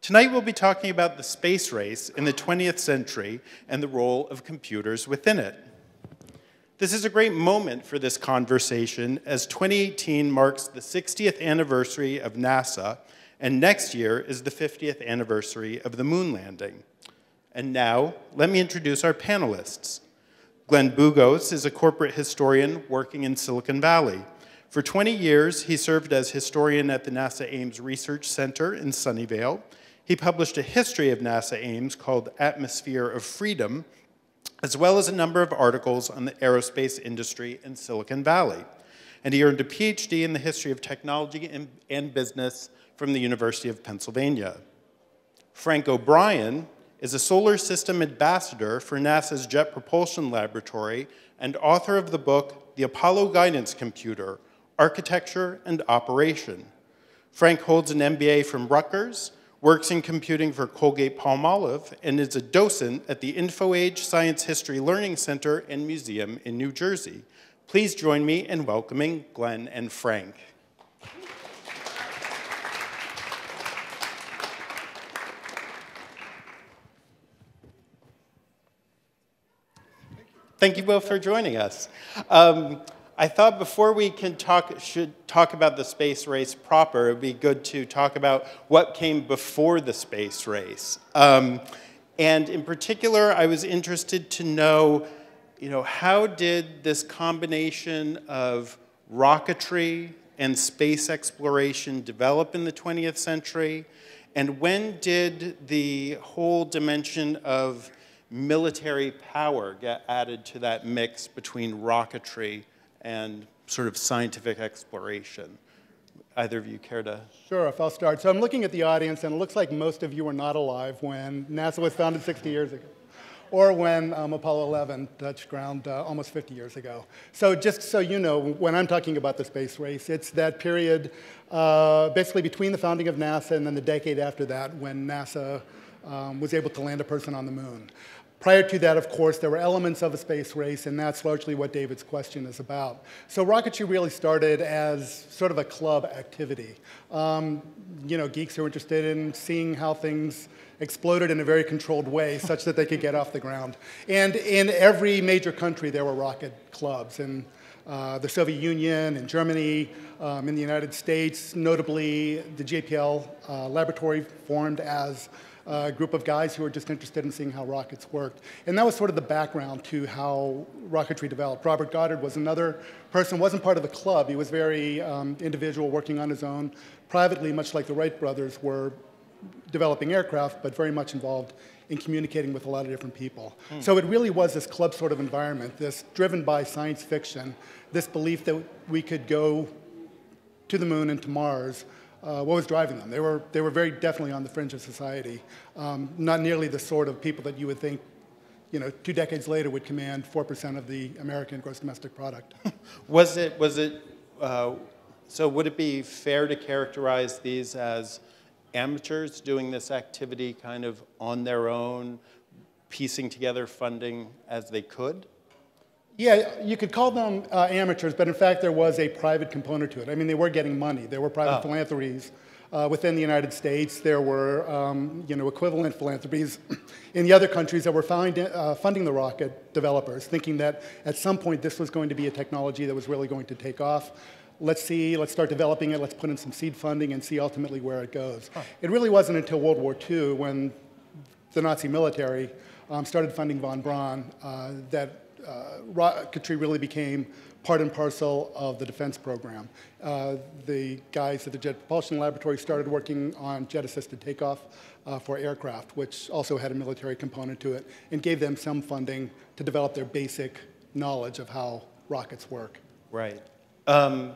Tonight we'll be talking about the space race in the 20th century and the role of computers within it. This is a great moment for this conversation as 2018 marks the 60th anniversary of NASA, and next year is the 50th anniversary of the moon landing. And now, let me introduce our panelists. Glenn Bugos is a corporate historian working in Silicon Valley. For 20 years, he served as historian at the NASA Ames Research Center in Sunnyvale. He published a history of NASA Ames called Atmosphere of Freedom, as well as a number of articles on the aerospace industry in Silicon Valley. And he earned a PhD in the history of technology and business from the University of Pennsylvania. Frank O'Brien is a solar system ambassador for NASA's Jet Propulsion Laboratory and author of the book, The Apollo Guidance Computer, Architecture and Operation. Frank holds an MBA from Rutgers, works in computing for Colgate-Palmolive, and is a docent at the InfoAge Science History Learning Center and Museum in New Jersey. Please join me in welcoming Glenn and Frank. Thank you both for joining us. I thought before we should talk about the space race proper, it would be good to talk about what came before the space race. And in particular, I was interested to know, how did this combination of rocketry and space exploration develop in the 20th century? And when did the whole dimension of military power get added to that mix between rocketry and sort of scientific exploration? Either of you care to? Sure, if I'll start. So I'm looking at the audience, and it looks like most of you were not alive when NASA was founded 60 years ago, or when Apollo 11 touched ground almost 50 years ago. So just so you know, when I'm talking about the space race, it's that period basically between the founding of NASA and then the decade after that when NASA was able to land a person on the moon. Prior to that, of course, there were elements of a space race, and that's largely what David's question is about. So rocketry really started as sort of a club activity. Geeks who were interested in seeing how things exploded in a very controlled way such that they could get off the ground. And in every major country, there were rocket clubs. In the Soviet Union, in Germany, in the United States, notably the JPL laboratory formed as a group of guys who were just interested in seeing how rockets worked. And that was sort of the background to how rocketry developed. Robert Goddard was another person, wasn't part of the club. He was very individual, working on his own, privately, much like the Wright brothers were developing aircraft, but very much involved in communicating with a lot of different people. So it really was this club sort of environment, this driven by science fiction, this belief that we could go to the moon and to Mars. What was driving them? They were very definitely on the fringe of society. Not nearly the sort of people that you would think, 2 decades later would command 4% of the American gross domestic product. So would it be fair to characterize these as amateurs doing this activity kind of on their own, piecing together funding as they could? Yeah, you could call them amateurs, but in fact there was a private component to it. I mean, they were getting money. There were private philanthropies within the United States. There were equivalent philanthropies in the other countries that were funding the rocket developers, thinking that at some point this was going to be a technology that was really going to take off. Let's start developing it, let's put in some seed funding and see ultimately where it goes. It really wasn't until World War II when the Nazi military started funding von Braun that rocketry really became part and parcel of the defense program. The guys at the Jet Propulsion Laboratory started working on jet-assisted takeoff for aircraft, which also had a military component to it, and gave them some funding to develop their basic knowledge of how rockets work. Right. How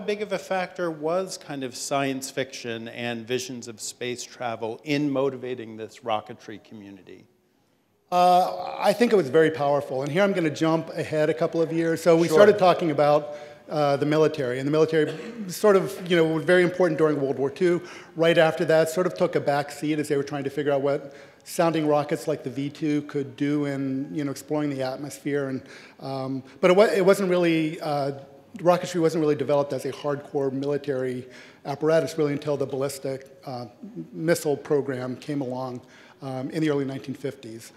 big of a factor was kind of science fiction and visions of space travel in motivating this rocketry community? I think it was very powerful. And here I'm going to jump ahead a couple of years. So we started talking about the military. And the military sort of, was very important during World War II. Right after that, sort of took a back seat as they were trying to figure out what sounding rockets like the V2 could do in, exploring the atmosphere. And, but it wasn't really rocketry wasn't really developed as a hardcore military apparatus really until the ballistic missile program came along in the early 1950s,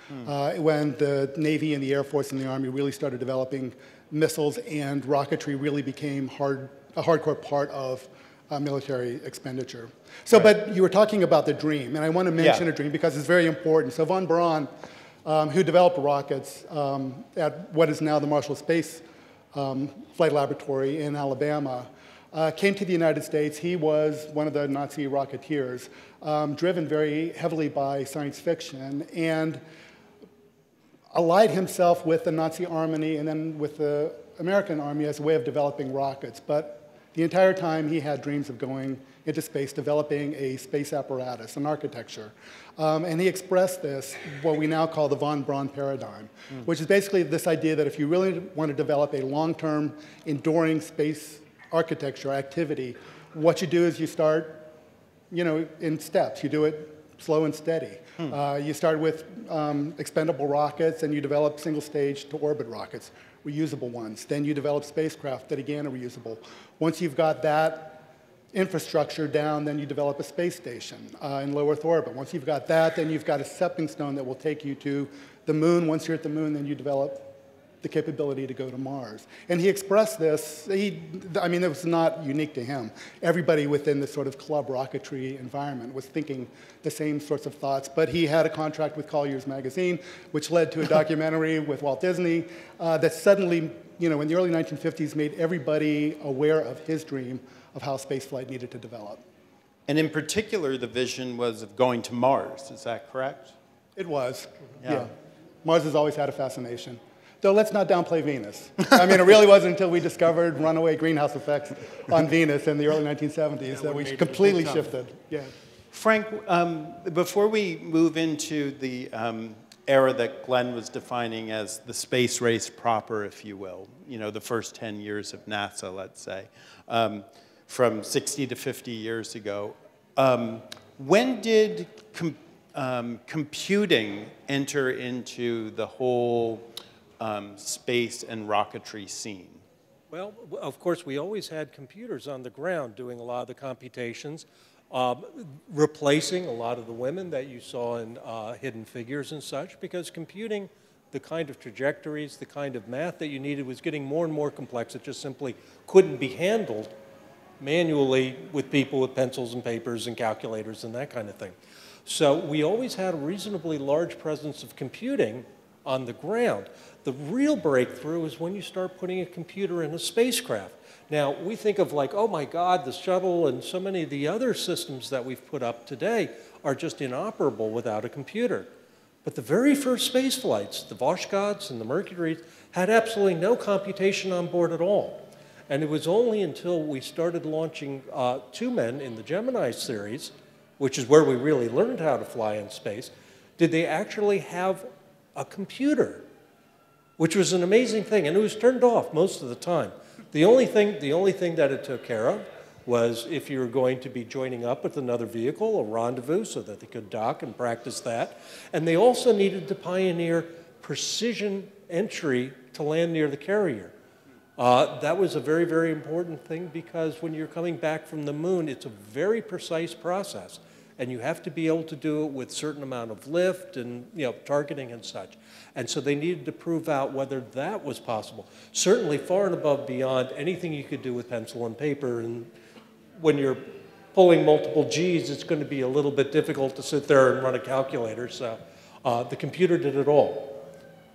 when the Navy and the Air Force and the Army really started developing missiles, and rocketry really became a hardcore part of military expenditure. So, but you were talking about the dream, and I want to mention a dream because it's very important. So von Braun, who developed rockets at what is now the Marshall Space Flight Laboratory in Alabama, came to the United States. He was one of the Nazi rocketeers, driven very heavily by science fiction, and allied himself with the Nazi Army and then with the American Army as a way of developing rockets. But the entire time he had dreams of going into space, developing a space apparatus, an architecture. And he expressed this, what we now call the von Braun paradigm, which is basically this idea that if you really want to develop a long-term, enduring space architecture activity, what you do is you start, in steps. You do it slow and steady. You start with expendable rockets, and you develop single-stage to orbit rockets, reusable ones. Then you develop spacecraft that, again, are reusable. Once you've got that infrastructure down, then you develop a space station in low Earth orbit. Once you've got that, then you've got a stepping stone that will take you to the moon. Once you're at the moon, then you develop the capability to go to Mars. And he expressed this, I mean, it was not unique to him. Everybody within the sort of club rocketry environment was thinking the same sorts of thoughts, but he had a contract with Collier's magazine, which led to a documentary with Walt Disney that suddenly, in the early 1950s, made everybody aware of his dream of how spaceflight needed to develop. And in particular, the vision was of going to Mars, is that correct? It was, yeah. Mars has always had a fascination. Though let's not downplay Venus. I mean, it really wasn't until we discovered runaway greenhouse effects on Venus in the early 1970s that we completely shifted. Yeah. Frank, before we move into the era that Glenn was defining as the space race proper, if you will, the first 10 years of NASA, let's say, from 60 to 50 years ago, when did computing enter into the whole space and rocketry scene? Well, of course, we always had computers on the ground doing a lot of the computations, replacing a lot of the women that you saw in Hidden Figures and such, because computing the kind of trajectories, the kind of math that you needed was getting more and more complex. It just simply couldn't be handled manually with people with pencils and papers and calculators and that kind of thing. So we always had a reasonably large presence of computing on the ground. The real breakthrough is when you start putting a computer in a spacecraft. Now, we think of like, oh my God, the shuttle and so many of the other systems that we've put up today are just inoperable without a computer. But the very first space flights, the Voskhod and the Mercury, had absolutely no computation on board at all. And it was only until we started launching 2 men in the Gemini series, which is where we really learned how to fly in space, did they actually have a computer, which was an amazing thing, and it was turned off most of the time. The only thing that it took care of was if you were going to be joining up with another vehicle, a rendezvous, so that they could dock and practice that. And they also needed to pioneer precision entry to land near the carrier. That was a very, very important thing because when you're coming back from the moon, it's a very precise process. And you have to be able to do it with a certain amount of lift and targeting and such. And so they needed to prove out whether that was possible. Certainly far and above beyond anything you could do with pencil and paper. And when you're pulling multiple G's, it's going to be a little bit difficult to sit there and run a calculator. So the computer did it all.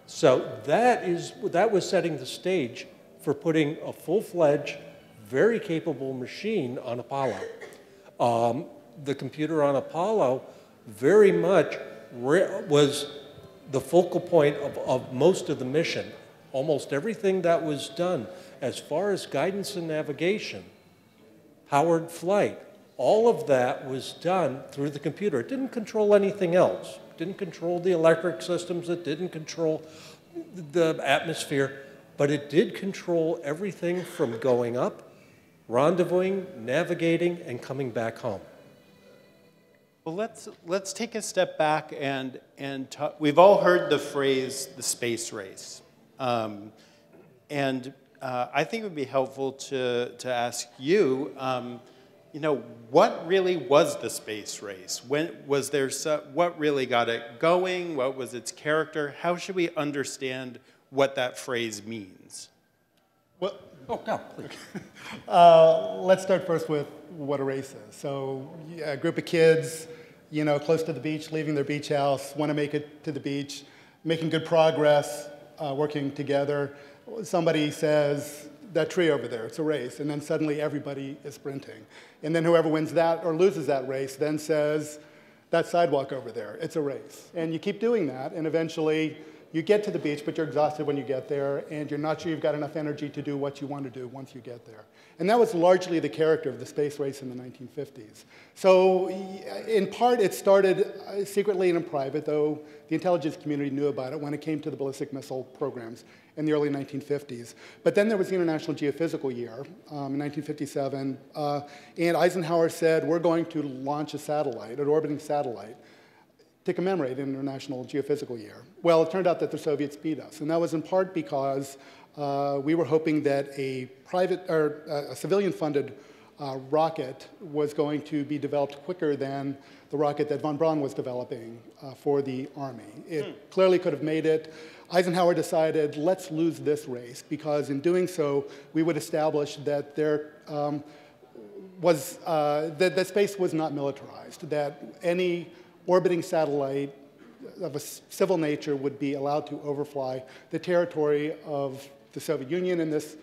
So that was setting the stage for putting a full-fledged, very capable machine on Apollo. The computer on Apollo very much was the focal point of most of the mission. Almost everything that was done as far as guidance and navigation, powered flight, all of that was done through the computer. It didn't control anything else. It didn't control the electric systems. It didn't control the atmosphere. But it did control everything from going up, rendezvousing, navigating, and coming back home. Well, let's take a step back and talk. We've all heard the phrase "the space race," and I think it would be helpful to ask you, you know, what really was the space race? When was there? What really got it going? What was its character? How should we understand what that phrase means? Well, Oh, no, please. let's start first with what a race is. So a group of kids, you know, close to the beach, leaving their beach house, want to make it to the beach, making good progress, working together. Somebody says, that tree over there, it's a race. And then suddenly everybody is sprinting. And then whoever wins that or loses that race then says, that sidewalk over there, it's a race. And you keep doing that, and eventually you get to the beach, but you're exhausted when you get there, and you're not sure you've got enough energy to do what you want to do once you get there. And that was largely the character of the space race in the 1950s. So in part, it started secretly and in private, though the intelligence community knew about it when it came to the ballistic missile programs in the early 1950s. But then there was the International Geophysical Year in 1957, and Eisenhower said, we're going to launch a satellite, an orbiting satellite, to commemorate the International Geophysical Year. Well, it turned out that the Soviets beat us, and that was in part because we were hoping that a private or a civilian-funded rocket was going to be developed quicker than the rocket that von Braun was developing for the Army. It clearly could have made it. Eisenhower decided, let's lose this race, because in doing so, we would establish that that space was not militarized, that any orbiting satellite of a civil nature would be allowed to overfly the territory of the Soviet Union in this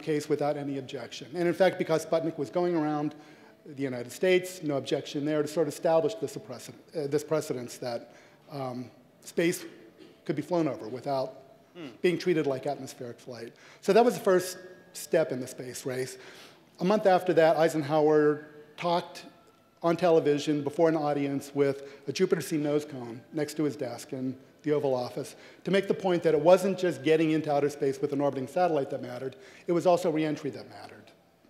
case without any objection. And in fact, because Sputnik was going around the United States, no objection there, to sort of establish this precedence that space could be flown over without being treated like atmospheric flight. So that was the first step in the space race. A month after that, Eisenhower talked on television before an audience with a Jupiter C nose cone next to his desk in the Oval Office to make the point that it wasn't just getting into outer space with an orbiting satellite that mattered, it was also reentry that mattered.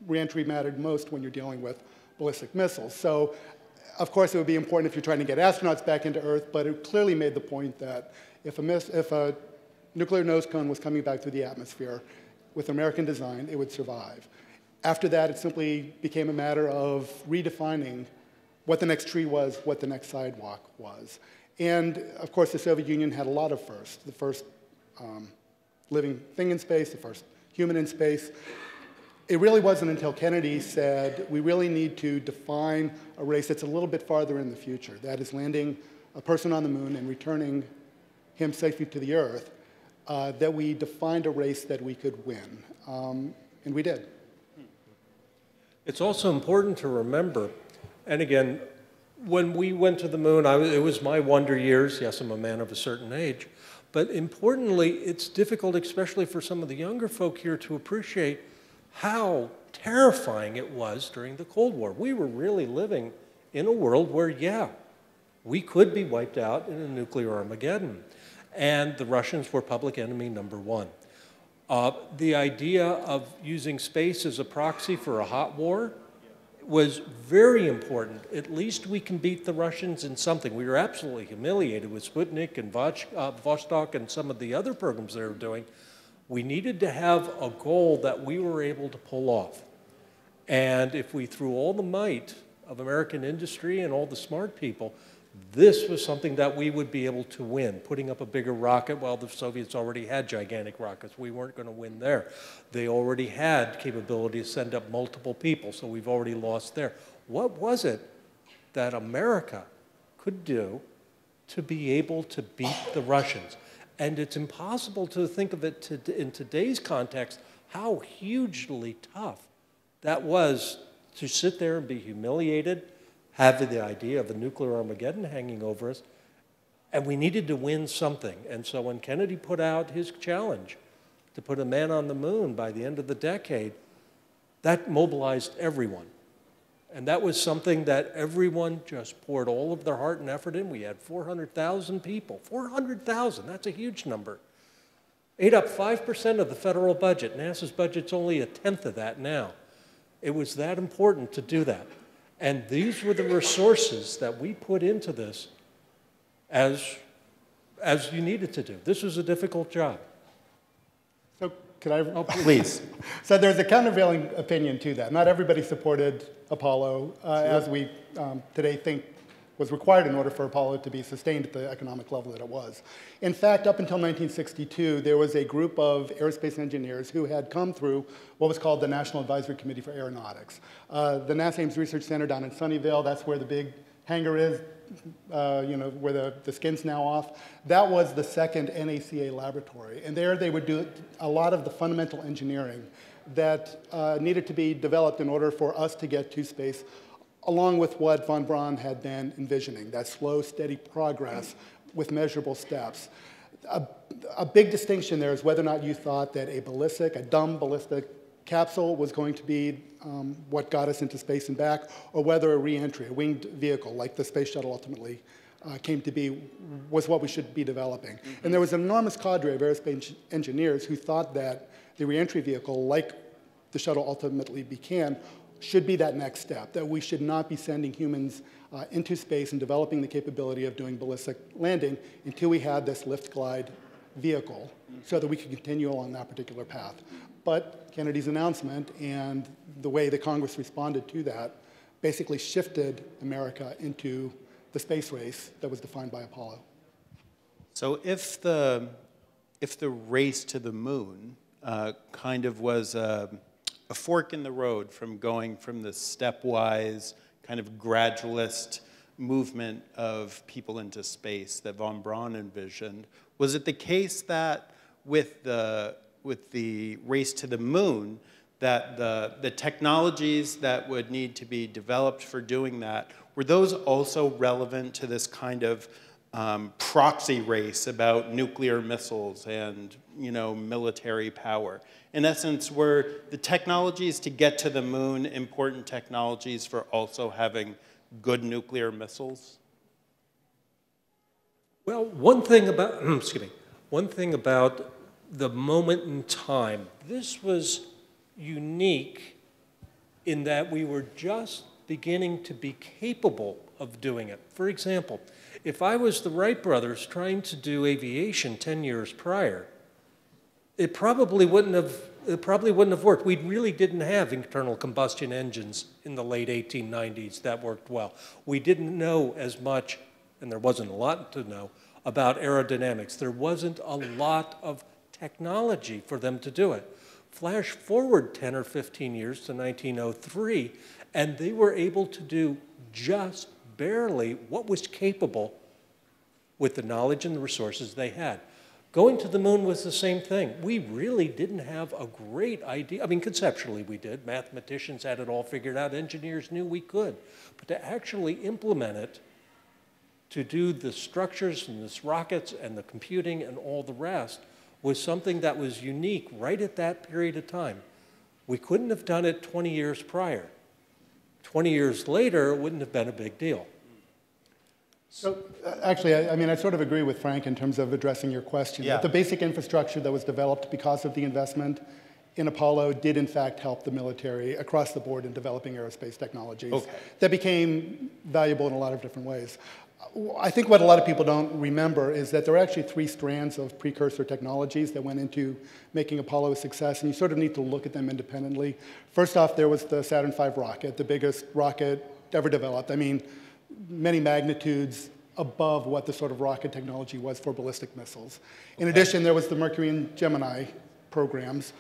Reentry mattered most when you're dealing with ballistic missiles. So, of course, it would be important if you're trying to get astronauts back into Earth, but it clearly made the point that if a nuclear nose cone was coming back through the atmosphere with American design, it would survive. After that, it simply became a matter of redefining what the next tree was, what the next sidewalk was. And of course, the Soviet Union had a lot of firsts. The first living thing in space, the first human in space. It really wasn't until Kennedy said, we really need to define a race that's a little bit farther in the future. That is landing a person on the moon and returning him safely to the Earth, that we defined a race that we could win. And we did. It's also important to remember, and again, when we went to the moon, it was my wonder years. Yes, I'm a man of a certain age. But importantly, it's difficult, especially for some of the younger folk here, to appreciate how terrifying it was during the Cold War. We were really living in a world where, yeah, we could be wiped out in a nuclear Armageddon. And the Russians were public enemy number one. The idea of using space as a proxy for a hot war was very important. At least we can beat the Russians in something. We were absolutely humiliated with Sputnik and Vostok and some of the other programs they were doing. We needed to have a goal that we were able to pull off. And if we threw all the might of American industry and all the smart people, this was something that we would be able to win. Putting up a bigger rocket, well, the Soviets already had gigantic rockets. We weren't going to win there. They already had capability to send up multiple people, so we've already lost there. What was it that America could do to be able to beat the Russians? And it's impossible to think of it in today's context, how hugely tough that was to sit there and be humiliated, have the idea of a nuclear Armageddon hanging over us, and we needed to win something. And so when Kennedy put out his challenge to put a man on the moon by the end of the decade, that mobilized everyone. And that was something that everyone just poured all of their heart and effort in. We had 400,000 people. 400,000, that's a huge number. Ate up 5% of the federal budget. NASA's budget's only a tenth of that now. It was that important to do that. And these were the resources that we put into this as you needed to do. This was a difficult job. So Could I? Oh, Please. So there's a countervailing opinion to that. Not everybody supported Apollo, as we today think was required in order for Apollo to be sustained at the economic level that it was. In fact, up until 1962, there was a group of aerospace engineers who had come through what was called the National Advisory Committee for Aeronautics. The NASA Ames Research Center down in Sunnyvale, that's where the big hangar is, where the skin's now off. That was the second NACA laboratory. And there they would do a lot of the fundamental engineering that needed to be developed in order for us to get to space, along with what von Braun had been envisioning, that slow, steady progress with measurable steps. A big distinction there is whether or not you thought that a dumb ballistic capsule was going to be what got us into space and back, or whether a reentry, a winged vehicle, like the space shuttle ultimately came to be, was what we should be developing. Mm-hmm. And there was an enormous cadre of aerospace engineers who thought that the reentry vehicle, like the shuttle ultimately became, should be that next step, that we should not be sending humans into space and developing the capability of doing ballistic landing until we had this lift-glide vehicle so that we could continue along that particular path. But Kennedy's announcement and the way the Congress responded to that basically shifted America into the space race that was defined by Apollo. So if the race to the moon kind of was a fork in the road from going from the stepwise kind of gradualist movement of people into space that von Braun envisioned, was it the case that with the race to the moon, that the technologies that would need to be developed for doing that, were those also relevant to this kind of proxy race about nuclear missiles and military power? In essence, were the technologies to get to the moon important technologies for also having good nuclear missiles? Well, one thing about the moment in time, this was unique in that we were just beginning to be capable of doing it. For example, if I was the Wright brothers trying to do aviation 10 years prior, it probably wouldn't have worked. We really didn't have internal combustion engines in the late 1890s that worked well. We didn't know as much, and there wasn't a lot to know, about aerodynamics. There wasn't a lot of technology for them to do it. Flash forward 10 or 15 years to 1903, and they were able to do just barely what was capable with the knowledge and the resources they had. Going to the moon was the same thing. We really didn't have a great idea. I mean, conceptually we did. Mathematicians had it all figured out. Engineers knew we could. But to actually implement it, to do the structures and the rockets and the computing and all the rest, was something that was unique right at that period of time. We couldn't have done it 20 years prior. 20 years later, it wouldn't have been a big deal. So actually, I sort of agree with Frank in terms of addressing your question. Yeah. That the basic infrastructure that was developed because of the investment in Apollo did in fact help the military across the board in developing aerospace technologies that became valuable in a lot of different ways. I think what a lot of people don't remember is that there are actually 3 strands of precursor technologies that went into making Apollo a success, and you sort of need to look at them independently. First off, there was the Saturn V rocket, the biggest rocket ever developed. I mean, many magnitudes above what the sort of rocket technology was for ballistic missiles. In addition, there was the Mercury and Gemini programs,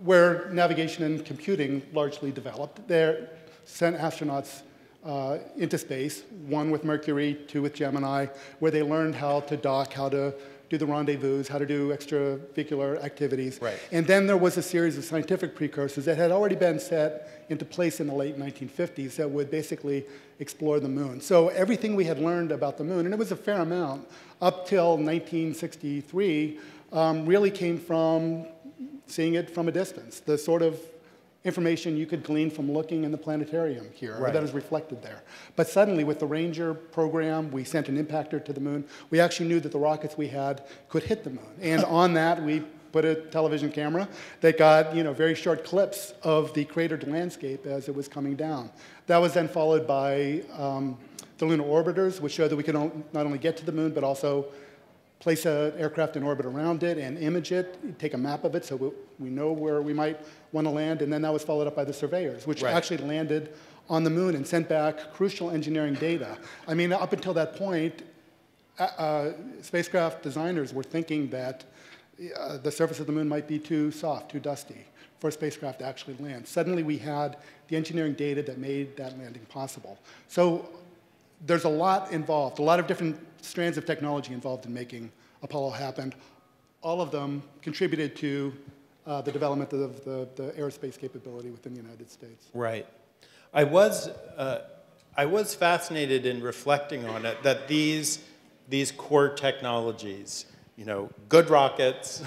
where navigation and computing largely developed. They sent astronauts into space, 1 with Mercury, 2 with Gemini, where they learned how to dock, how to do the rendezvous, how to do extravehicular activities. Right. And then there was a series of scientific precursors that had already been set into place in the late 1950s that would basically explore the moon. So everything we had learned about the moon, and it was a fair amount, up till 1963, really came from seeing it from a distance. The sort of information you could glean from looking in the planetarium here, or that is reflected there. But suddenly, with the Ranger program, we sent an impactor to the moon. We actually knew that the rockets we had could hit the moon. And on that, we put a television camera that got very short clips of the cratered landscape as it was coming down. That was then followed by the lunar orbiters, which showed that we could not only get to the moon, but also place an aircraft in orbit around it and image it, take a map of it so we know where we might want to land, and then that was followed up by the surveyors, which actually landed on the moon and sent back crucial engineering data. I mean, up until that point, spacecraft designers were thinking that the surface of the moon might be too soft, too dusty for a spacecraft to actually land. Suddenly we had the engineering data that made that landing possible. So there's a lot involved, a lot of different strands of technology involved in making Apollo happen. All of them contributed to the development of the aerospace capability within the United States. Right. I was fascinated in reflecting on it, that these core technologies, you know, good rockets,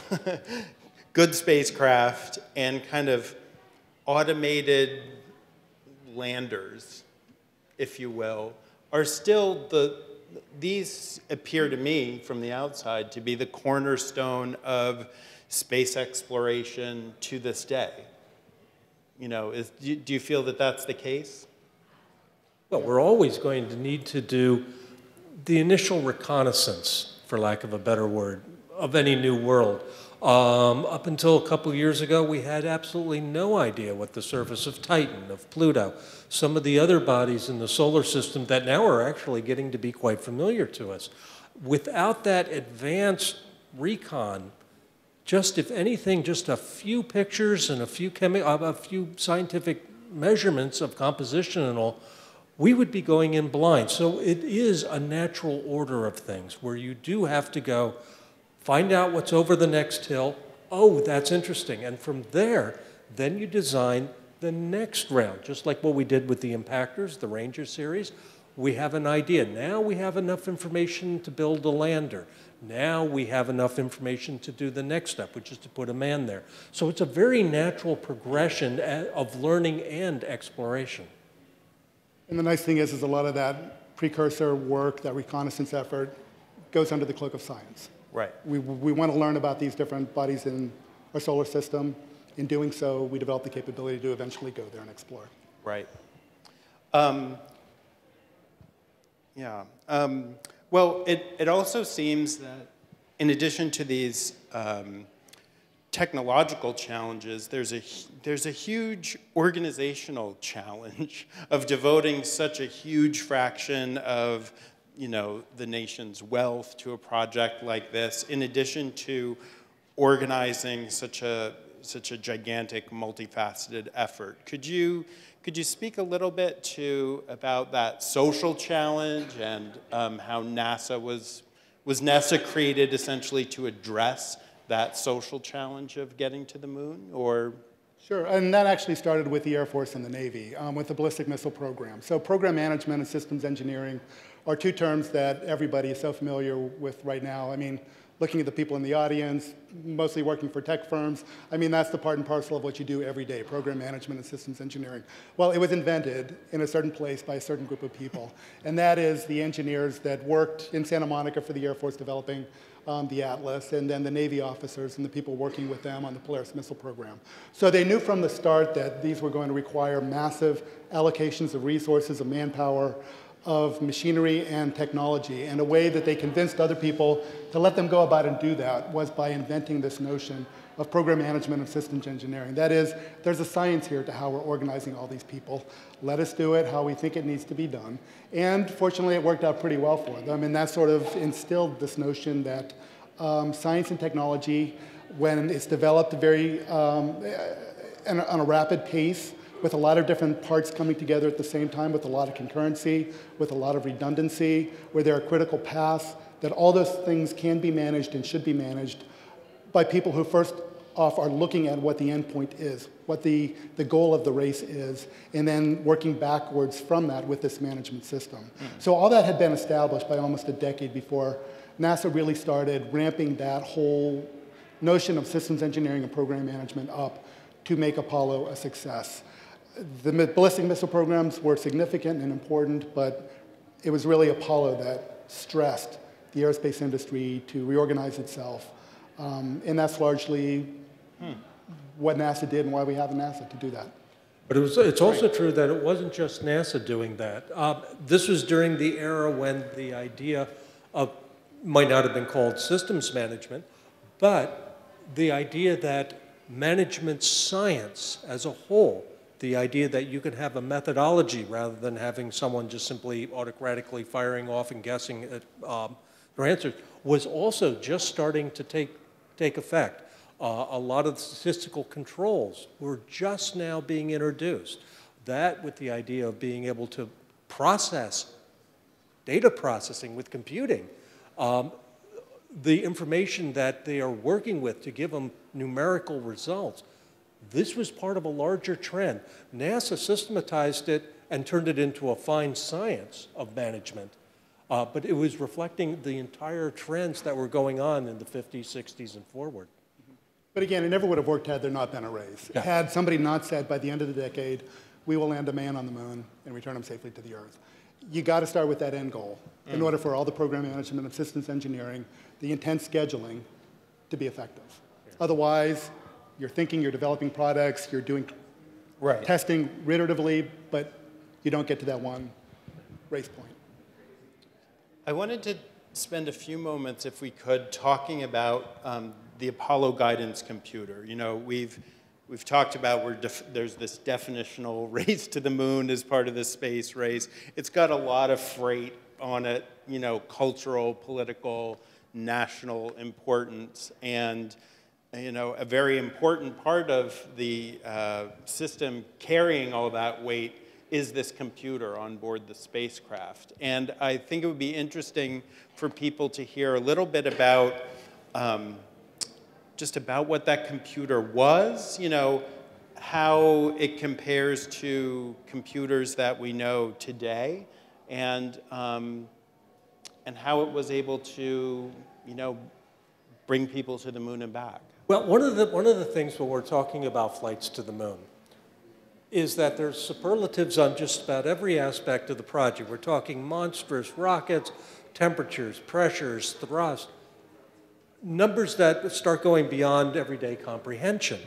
good spacecraft, and kind of automated landers, if you will, are still these appear to me from the outside to be the cornerstone of space exploration to this day. You know, do you feel that that's the case? Well, we're always going to need to do the initial reconnaissance, for lack of a better word, of any new world. Up until a couple of years ago, we had absolutely no idea what the surface of Titan, of Pluto, some of the other bodies in the solar system that now are actually getting to be quite familiar to us. Without that advanced recon, just if anything, just a few pictures and a few scientific measurements of composition and all, we would be going in blind. So it is a natural order of things where you do have to go find out what's over the next hill. Oh, that's interesting. And from there, then you design the next round, just like what we did with the impactors, the Ranger series. We have an idea. Now we have enough information to build a lander. Now we have enough information to do the next step, which is to put a man there. So it's a very natural progression of learning and exploration. And the nice thing is a lot of that precursor work, that reconnaissance effort, goes under the cloak of science. Right. We want to learn about these different bodies in our solar system. In doing so, we develop the capability to eventually go there and explore. Right. Well, it also seems that in addition to these technological challenges, there's a huge organizational challenge of devoting such a huge fraction of, you know, the nation's wealth to a project like this, in addition to organizing such a gigantic, multifaceted effort. Could you speak a little bit about that social challenge and how NASA was NASA created essentially to address that social challenge of getting to the moon, or? Sure, and that actually started with the Air Force and the Navy, with the ballistic missile program. So program management and systems engineering are two terms that everybody is so familiar with right now. I mean, looking at the people in the audience, mostly working for tech firms, I mean, that's the part and parcel of what you do every day, program management and systems engineering. Well, it was invented in a certain place by a certain group of people, and that is the engineers that worked in Santa Monica for the Air Force developing the Atlas, and then the Navy officers and the people working with them on the Polaris missile program. So they knew from the start that these were going to require massive allocations of resources, of manpower, of machinery and technology, and a way that they convinced other people to let them go about and do that was by inventing this notion of program management and systems engineering. That is, there's a science here to how we're organizing all these people. Let us do it how we think it needs to be done. And fortunately, it worked out pretty well for them, and that sort of instilled this notion that science and technology, when it's developed on a rapid pace, with a lot of different parts coming together at the same time, with a lot of concurrency, with a lot of redundancy, where there are critical paths, that all those things can be managed and should be managed by people who first off are looking at what the end point is, what the goal of the race is, and then working backwards from that with this management system. Mm-hmm. So all that had been established by almost a decade before NASA really started ramping that whole notion of systems engineering and program management up to make Apollo a success. The ballistic missile programs were significant and important, but it was really Apollo that stressed the aerospace industry to reorganize itself. And that's largely what NASA did and why we have a NASA to do that. But it's also true that it wasn't just NASA doing that. This was during the era when the idea of might not have been called systems management, but the idea that management science as a whole, the idea that you could have a methodology rather than having someone just simply autocratically firing off and guessing at their answers, was also just starting to take effect. A lot of the statistical controls were just now being introduced. That with the idea of being able to process, data processing with computing, the information that they are working with to give them numerical results, this was part of a larger trend. NASA systematized it and turned it into a fine science of management. But it was reflecting the entire trends that were going on in the 50s, 60s, and forward. But again, it never would have worked had there not been a race. Yeah. Had somebody not said, by the end of the decade, we will land a man on the moon and return him safely to the Earth. You got to start with that end goal in order for all the program management of systems engineering, the intense scheduling, to be effective. Yeah. Otherwise, you're thinking, you're developing products, you're doing testing iteratively, but you don't get to that one race point. I wanted to spend a few moments, if we could, talking about the Apollo guidance computer. You know, we've talked about there's this definitional race to the moon as part of the space race. It's got a lot of freight on it, you know, cultural, political, national importance, and you know, a very important part of the system carrying all that weight is this computer on board the spacecraft. And I think it would be interesting for people to hear a little bit about just about what that computer was, you know, how it compares to computers that we know today, and how it was able to, you know, bring people to the moon and back. Well, one of the things when we're talking about flights to the moon is that there's superlatives on just about every aspect of the project. We're talking monstrous rockets, temperatures, pressures, thrust, numbers that start going beyond everyday comprehension.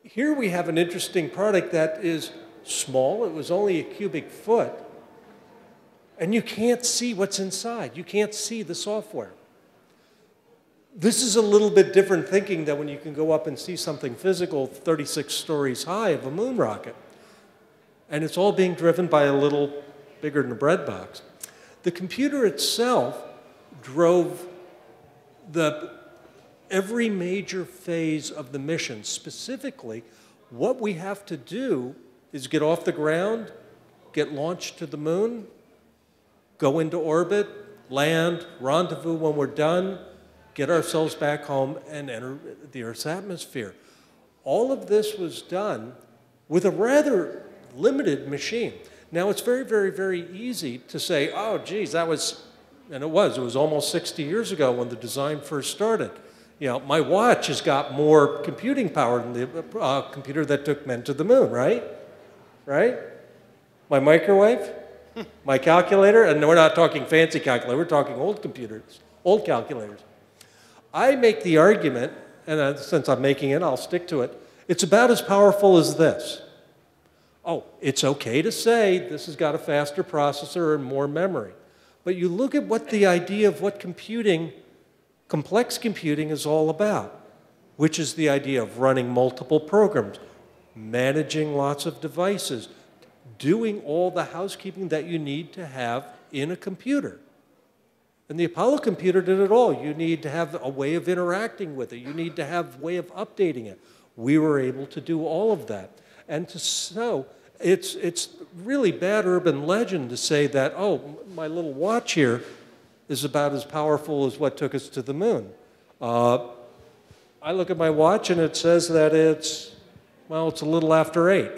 Here we have an interesting product that is small. It was only a cubic foot, and you can't see what's inside. You can't see the software. This is a little bit different thinking than when you can go up and see something physical 36 stories high of a moon rocket. And it's all being driven by a little bigger than a bread box. The computer itself drove every major phase of the mission. Specifically, what we have to do is get off the ground, get launched to the moon, go into orbit, land, rendezvous when we're done, get ourselves back home, and enter the Earth's atmosphere. All of this was done with a rather limited machine. Now, it's very, very, very easy to say, oh, geez, that was, and it was almost 60 years ago when the design first started. You know, my watch has got more computing power than the computer that took men to the moon, right? Right? My microwave, my calculator, and we're not talking fancy calculator, we're talking old computers, old calculators. I make the argument, and since I'm making it, I'll stick to it, it's about as powerful as this. Oh, it's okay to say this has got a faster processor and more memory. But you look at what the idea of what computing, complex computing is all about, which is the idea of running multiple programs, managing lots of devices, doing all the housekeeping that you need to have in a computer. And the Apollo computer did it all. You need to have a way of interacting with it. You need to have a way of updating it. We were able to do all of that. And so it's really bad urban legend to say that, oh, my little watch here is about as powerful as what took us to the moon. I look at my watch and it says that it's a little after 8.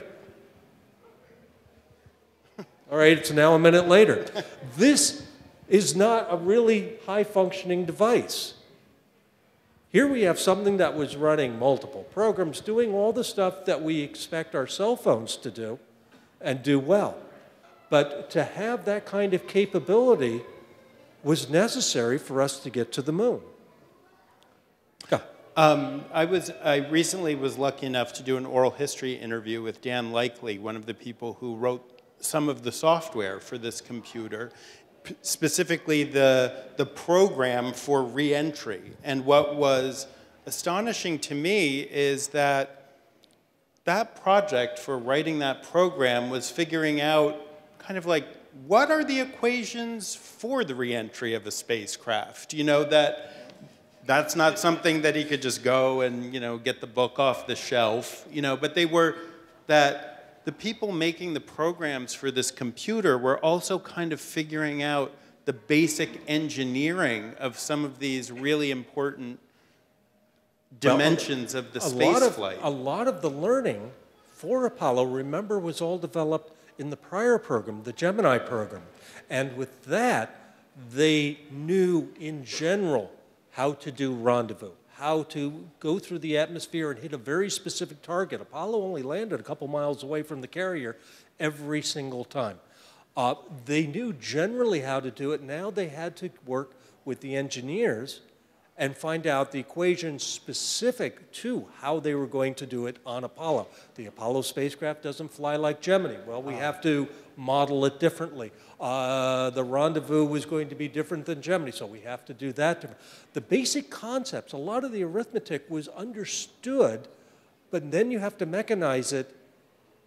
All right, it's now a minute later. This is not a really high-functioning device. Here we have something that was running multiple programs, doing all the stuff that we expect our cell phones to do and do well. But to have that kind of capability was necessary for us to get to the moon. Go. I recently was lucky enough to do an oral history interview with Dan Likely, one of the people who wrote some of the software for this computer. specifically the program for reentry. And what was astonishing to me is that that project for writing that program was figuring out kind of like, what are the equations for the reentry of a spacecraft? You know, that's not something that he could just go and, you know, get the book off the shelf, you know, but they were that the people making the programs for this computer were also kind of figuring out the basic engineering of some of these really important dimensions of the space flight. A lot of the learning for Apollo, remember, was all developed in the prior program, the Gemini program. And with that, they knew in general how to do rendezvous, how to go through the atmosphere and hit a very specific target. Apollo only landed a couple miles away from the carrier every single time. They knew generally how to do it. Now they had to work with the engineers and find out the equations specific to how they were going to do it on Apollo. The Apollo spacecraft doesn't fly like Gemini. Well, we have to model it differently. The rendezvous was going to be different than Gemini, so we have to do that different. The basic concepts, a lot of the arithmetic was understood, but then you have to mechanize it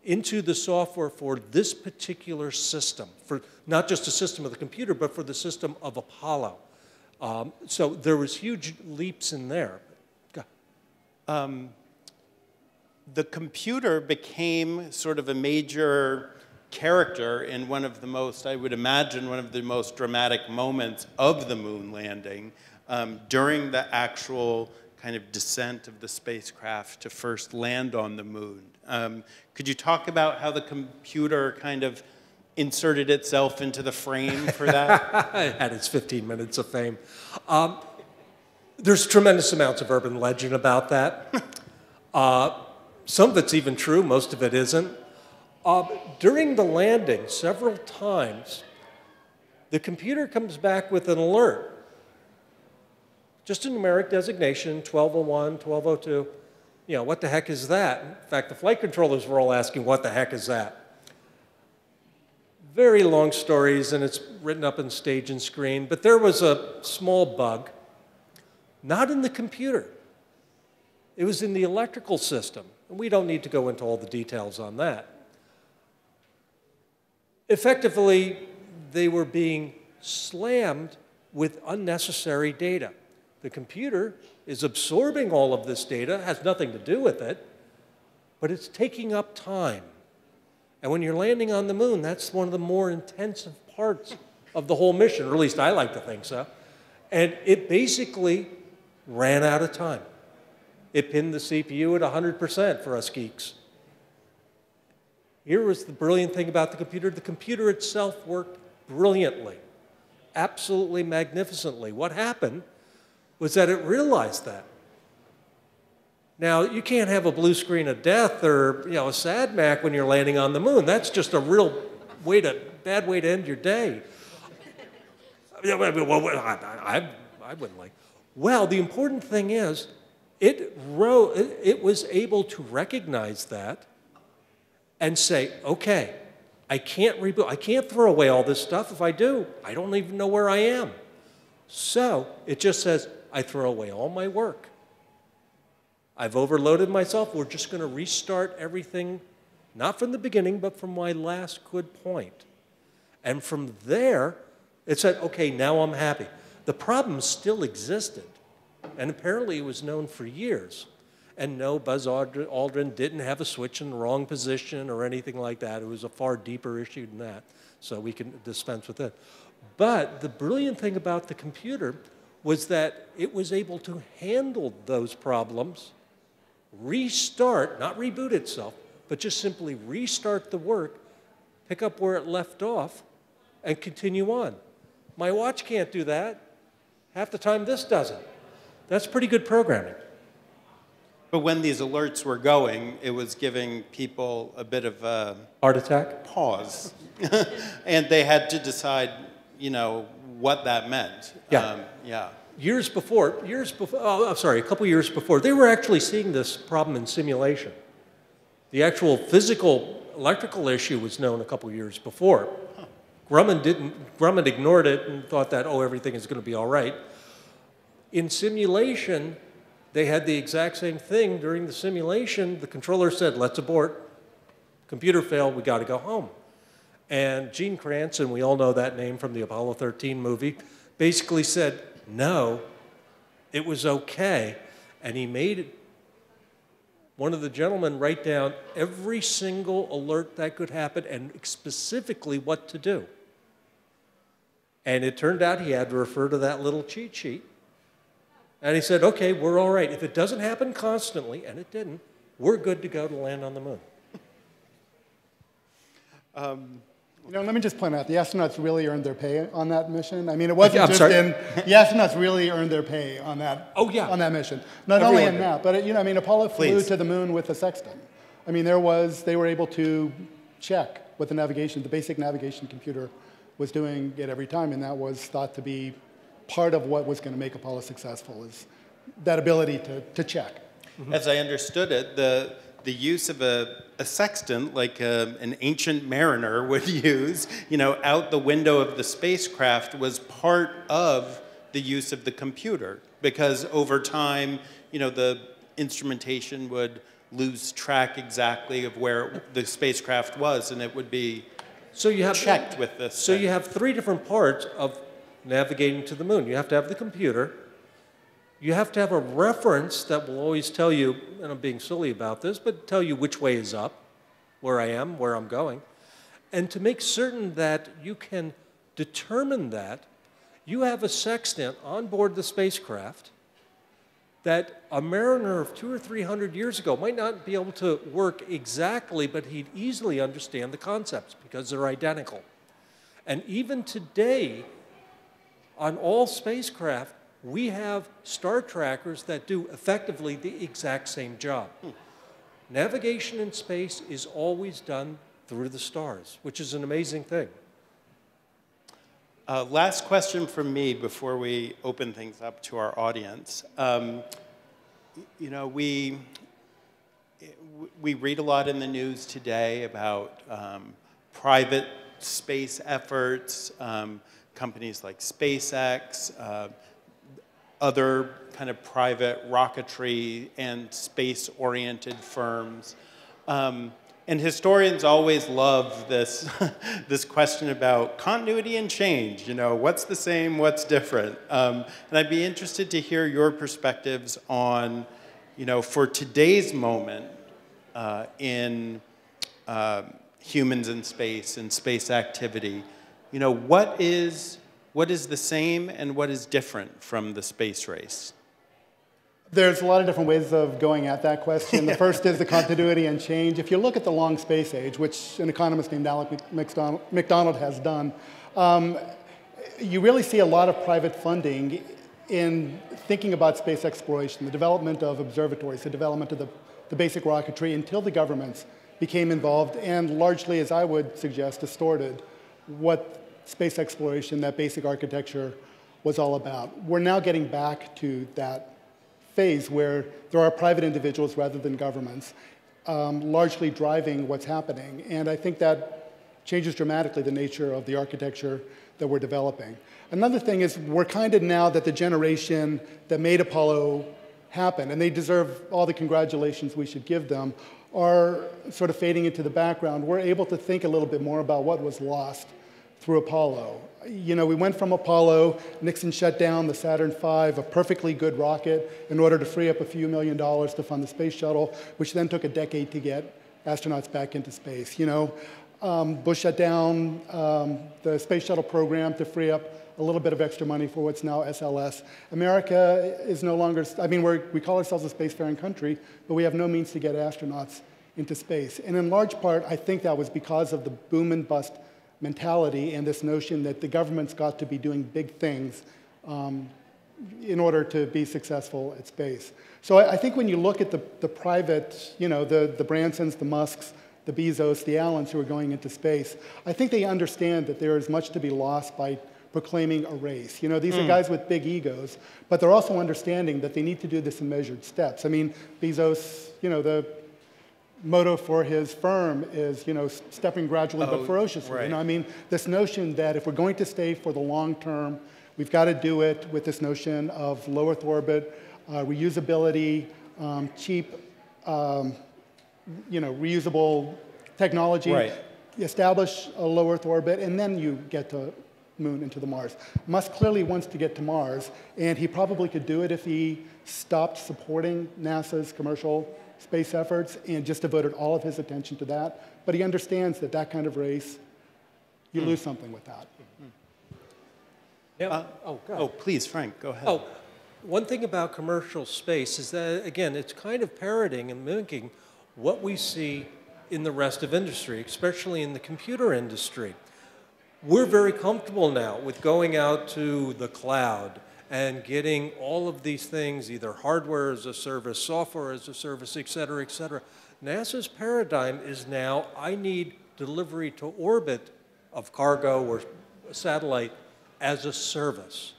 into the software for this particular system, for not just the system of the computer, but for the system of Apollo. So there was huge leaps in there. The computer became sort of a major character in one of the most, I would imagine, one of the most dramatic moments of the moon landing during the actual kind of descent of the spacecraft to first land on the moon. Could you talk about how the computer kind of inserted itself into the frame for that? It had its 15 minutes of fame. There's tremendous amounts of urban legend about that. Some of it's even true, most of it isn't. During the landing, several times, the computer comes back with an alert. Just a numeric designation, 1201, 1202. You know, what the heck is that? In fact, the flight controllers were all asking, what the heck is that? Very long stories, and it's written up on stage and screen, but there was a small bug, not in the computer. It was in the electrical system. And we don't need to go into all the details on that. Effectively, they were being slammed with unnecessary data. The computer is absorbing all of this data, has nothing to do with it, but it's taking up time. And when you're landing on the moon, that's one of the more intensive parts of the whole mission, or at least I like to think so. And it basically ran out of time. It pinned the CPU at 100% for us geeks. Here was the brilliant thing about the computer. The computer itself worked brilliantly, absolutely magnificently. What happened was that it realized that. Now, you can't have a blue screen of death or, you know, a sad Mac when you're landing on the moon. That's just a real bad way to end your day. I wouldn't like. Well, the important thing is, it was able to recognize that and say, okay, I can't reboot. I can't throw away all this stuff. If I do, I don't even know where I am. So it just says, I throw away all my work. I've overloaded myself. We're just going to restart everything, not from the beginning, but from my last good point. And from there, it said, okay, now I'm happy. The problem still existed, and apparently it was known for years. And no, Buzz Aldrin didn't have a switch in the wrong position or anything like that. It was a far deeper issue than that, so we can dispense with it. But the brilliant thing about the computer was that it was able to handle those problems, restart, not reboot itself, but just simply restart the work, pick up where it left off, and continue on. My watch can't do that. Half the time this doesn't. That's pretty good programming. But when these alerts were going, it was giving people a bit of a heart attack pause. And they had to decide, you know, what that meant. Yeah. Yeah. A couple years before, they were actually seeing this problem in simulation. The actual physical electrical issue was known a couple years before. Grumman ignored it and thought that, oh, everything is going to be all right. In simulation, they had the exact same thing. During the simulation, the controller said, let's abort. Computer failed, we got to go home. And Gene Kranz, we all know that name from the Apollo 13 movie, basically said, no, it was okay. And he made one of the gentlemen write down every single alert that could happen and specifically what to do. And it turned out he had to refer to that little cheat sheet. And he said, okay, we're all right. If it doesn't happen constantly, and it didn't, we're good to go to land on the moon. You know, let me just point out, the astronauts really earned their pay on that mission. I mean, it wasn't the astronauts really earned their pay on that, on that mission. Not only in that, but, you know, I mean, Apollo flew to the moon with a sextant. I mean, they were able to check what the basic navigation computer was doing it every time, and that was thought to be part of what was going to make Apollo successful, is that ability to check. As I understood it, the use of a sextant, like an ancient mariner would use, you know, out the window of the spacecraft, was part of the use of the computer, because over time, you know, the instrumentation would lose track exactly of where the spacecraft was, and it would be checked with this. So you have three different parts of navigating to the moon. You have to have the computer. You have to have a reference that will always tell you, and I'm being silly about this, but tell you which way is up, where I am, where I'm going. And to make certain that you can determine that, you have a sextant on board the spacecraft that a mariner of 200 or 300 years ago might not be able to work exactly, but he'd easily understand the concepts because they're identical. And even today, on all spacecraft, we have star trackers that do effectively the exact same job. Navigation in space is always done through the stars, which is an amazing thing. Last question from me before we open things up to our audience. You know, we read a lot in the news today about private space efforts, companies like SpaceX, other kind of private rocketry and space-oriented firms. And historians always love this, this question about continuity and change. You know, what's the same, what's different? And I'd be interested to hear your perspectives on, you know, for today's moment in humans in space and space activity, you know, what is the same and what is different from the space race? There's a lot of different ways of going at that question. The first is the continuity and change. If you look at the long space age, which an economist named Alec McDonald has done, you really see a lot of private funding in thinking about space exploration, the development of observatories, the development of the basic rocketry, until the governments became involved and largely, as I would suggest, distorted what space exploration, that basic architecture, was all about. We're now getting back to that phase where there are private individuals rather than governments largely driving what's happening. And I think that changes dramatically the nature of the architecture that we're developing. Another thing is we're kind of now that the generation that made Apollo happen, and they deserve all the congratulations we should give them, are sort of fading into the background. We're able to think a little bit more about what was lost through Apollo. You know, we went from Apollo, Nixon shut down the Saturn V, a perfectly good rocket, in order to free up a few $1 million to fund the space shuttle, which then took a decade to get astronauts back into space. You know, Bush shut down the space shuttle program to free up a little bit of extra money for what's now SLS. America is no longer, I mean, we call ourselves a spacefaring country, but we have no means to get astronauts into space. And in large part, I think that was because of the boom and bust mentality and this notion that the government's got to be doing big things in order to be successful at space. So I think when you look at the private, you know, the Bransons, the Musks, the Bezos, the Allens who are going into space, I think they understand that there is much to be lost by proclaiming a race. You know, these are guys with big egos, but they're also understanding that they need to do this in measured steps. I mean, Bezos, you know, motto for his firm is, you know, stepping gradually but ferociously. Right. You know, I mean, this notion that if we're going to stay for the long term, we've got to do it with this notion of low Earth orbit, reusability, cheap, you know, reusable technology. Right. Establish a low Earth orbit, and then you get to Moon and to the Mars. Musk clearly wants to get to Mars, and he probably could do it if he stopped supporting NASA's commercial space efforts and just devoted all of his attention to that. But he understands that that kind of race, you lose something with that. Yeah. Please, Frank, go ahead. Oh, one thing about commercial space is that, again, it's kind of parroting and mimicking what we see in the rest of industry, especially in the computer industry. We're very comfortable now with going out to the cloud and getting all of these things, either hardware as a service, software as a service, et cetera, et cetera. NASA's paradigm is now, I need delivery to orbit of cargo or satellite as a service.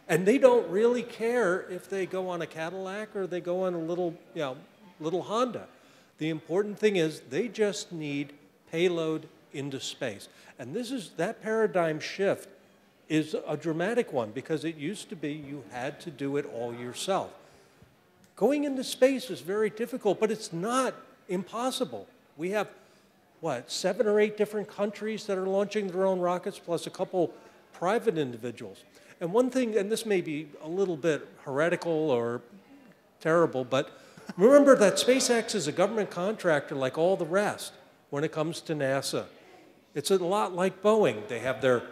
And they don't really care if they go on a Cadillac or they go on a little, you know, little Honda. The important thing is they just need payload into space. And that paradigm shift is a dramatic one because it used to be you had to do it all yourself. Going into space is very difficult, but it's not impossible. We have, what, 7 or 8 different countries that are launching their own rockets, plus a couple private individuals. And one thing, and this may be a little bit heretical or terrible, but remember that SpaceX is a government contractor like all the rest when it comes to NASA. It's a lot like Boeing. They have their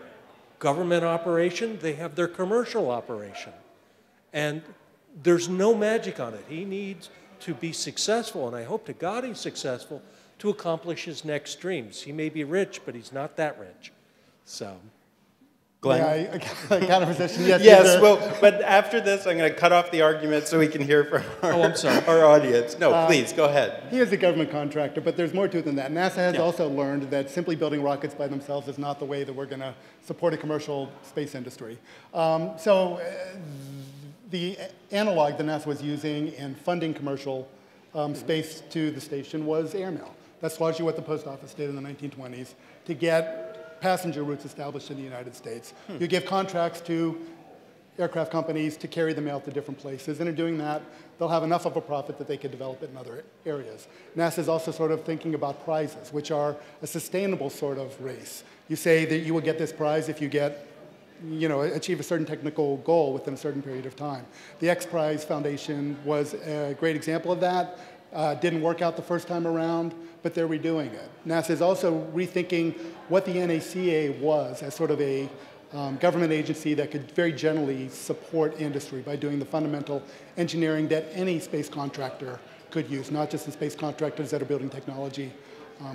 government operation, they have their commercial operation. And there's no magic on it. He needs to be successful, and I hope to God he's successful, to accomplish his next dreams. He may be rich, but he's not that rich. So. Glenn? Yeah, I kind of position. Yes, yes, well, but after this, I'm going to cut off the argument so we can hear from our audience. No, please, go ahead. He is a government contractor, but there's more to it than that. NASA has also learned that simply building rockets by themselves is not the way that we're going to support a commercial space industry. The analog that NASA was using in funding commercial space to the station was airmail. That's largely what the post office did in the 1920s to get passenger routes established in the United States. You give contracts to aircraft companies to carry the mail to different places, and in doing that, they'll have enough of a profit that they could develop it in other areas. NASA is also sort of thinking about prizes, which are a sustainable sort of race. You say that you will get this prize if you get, you know, achieve a certain technical goal within a certain period of time. The X Prize Foundation was a great example of that. Didn't work out the first time around, but they're redoing it. NASA is also rethinking what the NACA was as sort of a government agency that could very generally support industry by doing the fundamental engineering that any space contractor could use, not just the space contractors that are building technology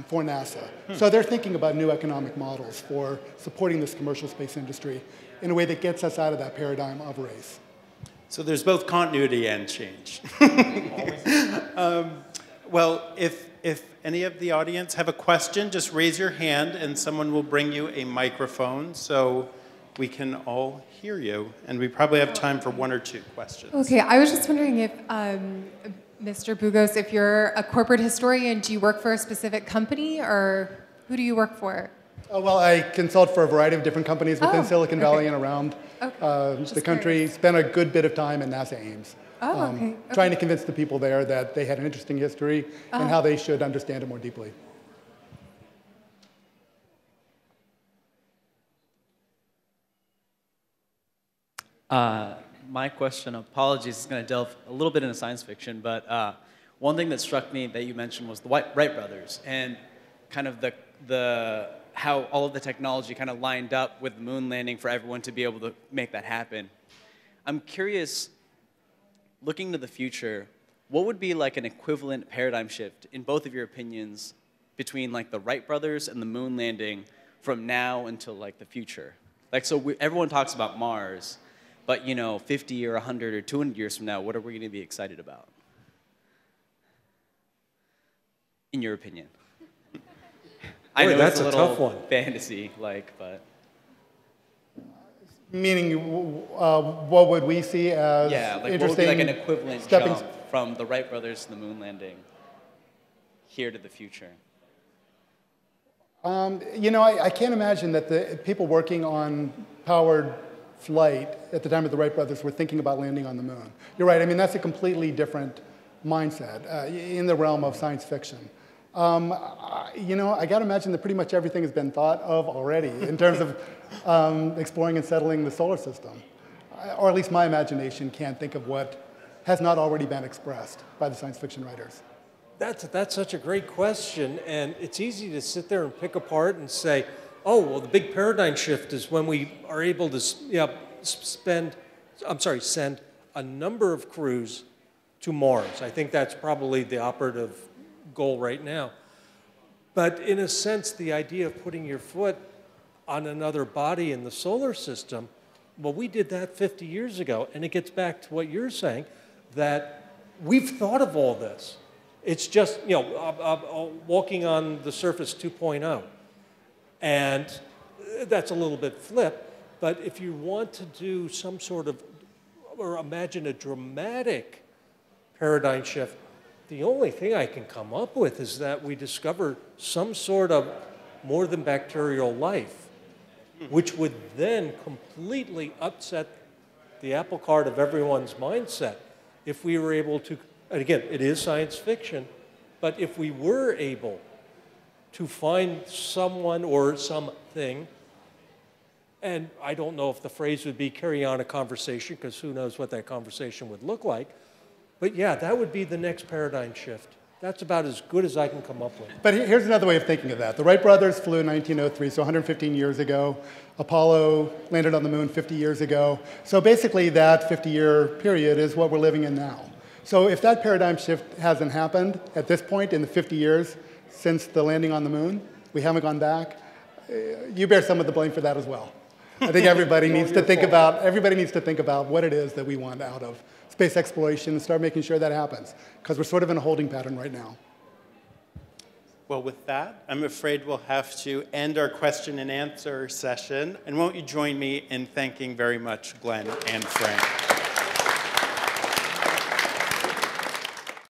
for NASA. So they're thinking about new economic models for supporting this commercial space industry in a way that gets us out of that paradigm of race. So there's both continuity and change. Well, if any of the audience have a question, just raise your hand and someone will bring you a microphone so we can all hear you. And we probably have time for 1 or 2 questions. Okay, I was just wondering if, Mr. Bugos, if you're a corporate historian, do you work for a specific company or who do you work for? Well, I consult for a variety of different companies within Silicon Valley and around the country. Spent a good bit of time at NASA Ames. Trying to convince the people there that they had an interesting history and how they should understand it more deeply. My question, apologies, is going to delve a little bit into science fiction, but one thing that struck me that you mentioned was the Wright brothers and kind of how all of the technology kind of lined up with the moon landing for everyone to be able to make that happen. I'm curious, looking to the future, what would be like an equivalent paradigm shift, in both of your opinions, between like the Wright brothers and the moon landing from now until like the future? Like, so everyone talks about Mars, but you know, 50 or 100 or 200 years from now, what are we going to be excited about? In your opinion? I know that's it's a tough one. Fantasy, like, but. Meaning, what would we see as like interesting? What would be like an equivalent jump from the Wright brothers to the moon landing? here to the future? You know, I can't imagine that the people working on powered flight at the time of the Wright brothers were thinking about landing on the moon. You're right. I mean, that's a completely different mindset in the realm of science fiction. You know, I got to imagine that pretty much everything has been thought of already in terms of exploring and settling the solar system. Or at least my imagination can't think of what has not already been expressed by the science fiction writers. That's such a great question, and it's easy to sit there and pick apart and say, oh, well, the big paradigm shift is when we are able to send a number of crews to Mars. I think that's probably the operative goal right now. But in a sense, the idea of putting your foot on another body in the solar system, well, we did that 50 years ago, and it gets back to what you're saying, that we've thought of all this. It's just, you know, walking on the surface 2.0. And that's a little bit flip, but if you want to do some sort of, or imagine a dramatic paradigm shift, the only thing I can come up with is that we discover some sort of more than bacterial life, which would then completely upset the apple cart of everyone's mindset. If we were able to, and again, it is science fiction, but if we were able to find someone or something, and I don't know if the phrase would be carry on a conversation, because who knows what that conversation would look like, but yeah, that would be the next paradigm shift. That's about as good as I can come up with. But here's another way of thinking of that. The Wright brothers flew in 1903, so 115 years ago. Apollo landed on the moon 50 years ago. So basically that 50-year period is what we're living in now. So if that paradigm shift hasn't happened at this point in the 50 years since the landing on the moon, we haven't gone back, you bear some of the blame for that as well. I think everybody needs to think about what it is that we want out of space exploration and start making sure that happens, because we're sort of in a holding pattern right now. Well, with that, I'm afraid we'll have to end our question and answer session. And won't you join me in thanking very much Glenn and Frank?